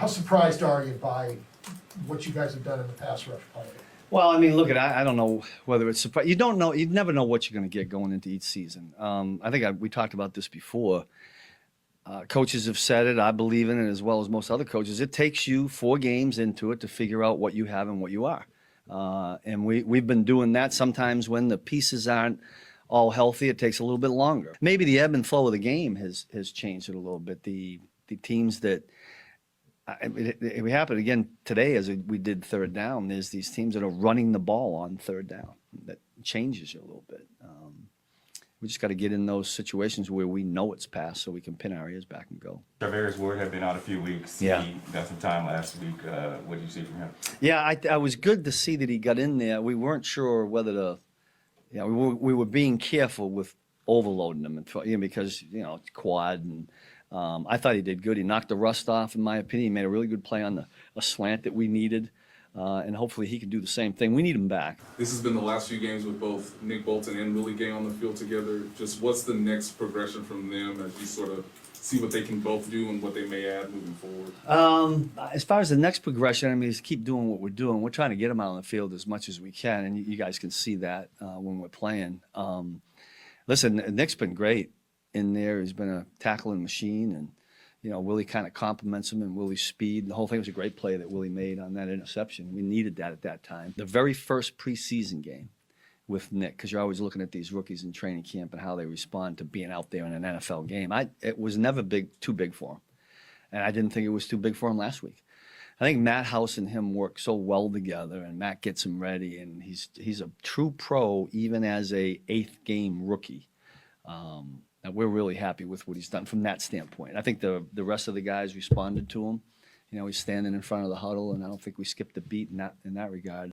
How surprised are you by what you guys have done in the pass rush play? Well, I mean, look, I don't know whether it's surprise. You don't know. You never know what you're going to get going into each season. I think we talked about this before. Coaches have said it. I believe in it as well as most other coaches. It takes you 4 games into it to figure out what you have and what you are. And we've been doing that. Sometimes when the pieces aren't all healthy, it takes a little bit longer. Maybe the ebb and flow of the game has changed it a little bit. The teams that it happened again today as we did third down. There's these teams that are running the ball on third down. That changes you a little bit. We just got to get in those situations where we know it's passed so we can pin our ears back and go. Charvarius Ward had been out a few weeks. Yeah. He got some time last week. What did you see from him? Yeah, I was good to see that he got in there. We weren't sure whether to, we were being careful with overloading him because, it's quad. And I thought he did good. He knocked the rust off, in my opinion. He made a really good play on a slant that we needed. And hopefully he can do the same thing. We need him back. This has been the last few games with both Nick Bolton and Willie Gay on the field together. Just what's the next progression from them as you sort of see what they can both do and what they may add moving forward? As far as the next progression, I mean, is keep doing what we're doing. We're trying to get him out on the field as much as we can, and you guys can see that when we're playing. Listen, Nick's been great in there. He's been a tackling machine, and Willie kind of compliments him and Willie's speed. The whole thing was a great play that Willie made on that interception. We needed that at that time. The very first preseason game with Nick, because you're always looking at these rookies in training camp and how they respond to being out there in an NFL game. It was never too big for him, and I didn't think it was too big for him last week. I think Matt House and him work so well together, and Matt gets him ready, and he's a true pro even as a 8th game rookie. And we're really happy with what he's done from that standpoint. I think the rest of the guys responded to him. He's standing in front of the huddle, and I don't think we skipped a beat in that regard.